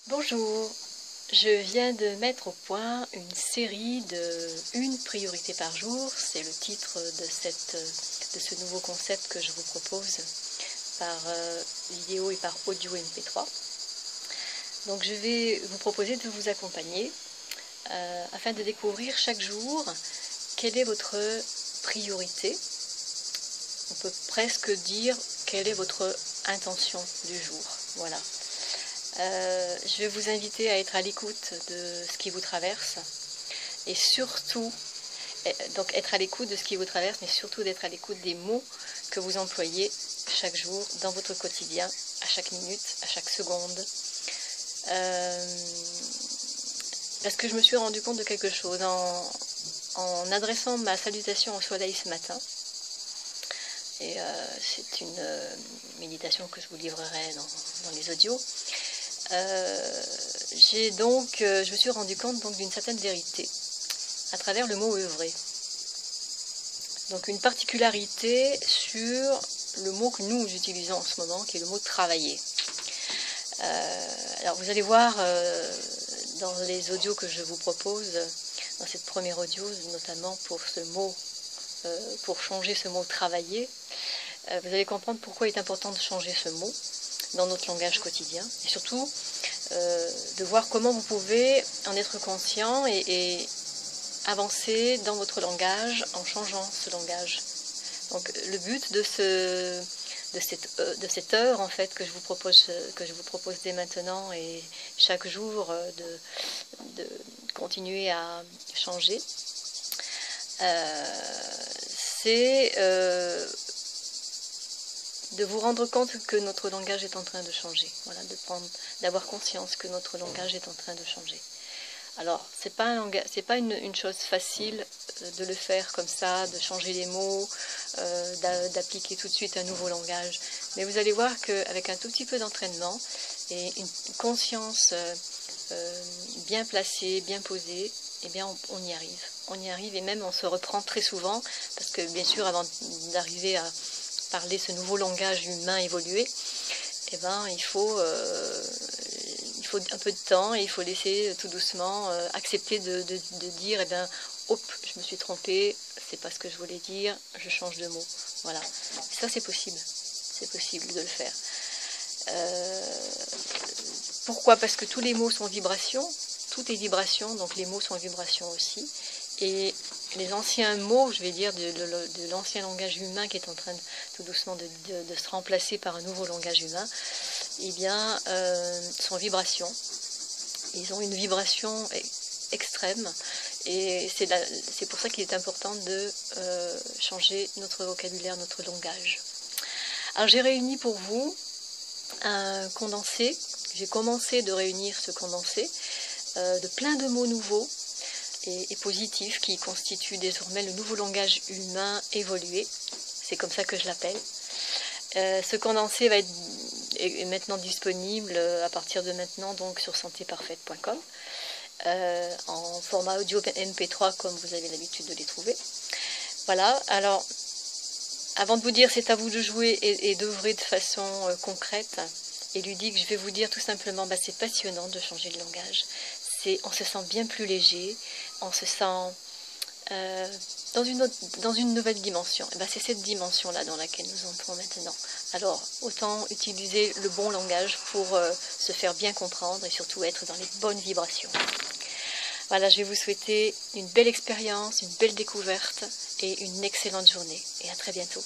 Bonjour, je viens de mettre au point une série de une priorité par jour. C'est le titre de ce nouveau concept que je vous propose par vidéo et par audio MP3. Donc je vais vous proposer de vous accompagner afin de découvrir chaque jour quelle est votre priorité. On peut presque dire quelle est votre intention du jour. Voilà. Je vais vous inviter à être à l'écoute de ce qui vous traverse et surtout, donc être à l'écoute de ce qui vous traverse, mais surtout d'être à l'écoute des mots que vous employez chaque jour dans votre quotidien, à chaque minute, à chaque seconde. Parce que je me suis rendu compte de quelque chose en adressant ma salutation au soleil ce matin. Et c'est une méditation que je vous livrerai dans les audios. Je me suis rendu compte d'une certaine vérité à travers le mot œuvrer. Donc une particularité sur le mot que nous utilisons en ce moment, qui est le mot travailler. Alors vous allez voir dans les audios que je vous propose, dans cette première audio, notamment pour ce mot, pour changer ce mot travailler, vous allez comprendre pourquoi il est important de changer ce mot dans notre langage quotidien, et surtout de voir comment vous pouvez en être conscient et avancer dans votre langage en changeant ce langage. Donc le but de cette heure en fait que je vous propose dès maintenant et chaque jour de continuer à changer, c'est de vous rendre compte que notre langage est en train de changer. Voilà, d'avoir conscience que notre langage est en train de changer. Alors, c'est pas une chose facile de le faire comme ça, de changer les mots, d'appliquer tout de suite un nouveau langage. Mais vous allez voir qu'avec un tout petit peu d'entraînement et une conscience bien placée, bien posée, eh bien on y arrive. On y arrive et même on se reprend très souvent, parce que bien sûr, avant d'arriver à parler ce nouveau langage humain évolué, eh ben, il faut un peu de temps et il faut laisser tout doucement accepter de dire, eh ben, hop, je me suis trompée, c'est pas ce que je voulais dire, je change de mot. Voilà, ça c'est possible de le faire. Pourquoi? Parce que tous les mots sont vibrations, tout est vibration, donc les mots sont vibrations aussi. Et les anciens mots, je vais dire, de l'ancien langage humain qui est en train tout doucement de se remplacer par un nouveau langage humain, eh bien, sont vibrations. Ils ont une vibration extrême et c'est pour ça qu'il est important de changer notre vocabulaire, notre langage. Alors j'ai réuni pour vous un condensé. J'ai commencé de réunir ce condensé de plein de mots nouveaux et positifs qui constituent désormais le nouveau langage humain évolué. C'est comme ça que je l'appelle. Ce condensé est maintenant disponible à partir de maintenant donc sur santéparfaite.com en format audio MP3 comme vous avez l'habitude de les trouver. Voilà, alors avant de vous dire c'est à vous de jouer et d'œuvrer de façon concrète et ludique, je vais vous dire tout simplement c'est passionnant de changer de langage. On se sent bien plus léger, on se sent dans une nouvelle dimension. Et c'est cette dimension-là dans laquelle nous entrons maintenant. Alors, autant utiliser le bon langage pour se faire bien comprendre et surtout être dans les bonnes vibrations. Voilà, je vais vous souhaiter une belle expérience, une belle découverte et une excellente journée. Et à très bientôt.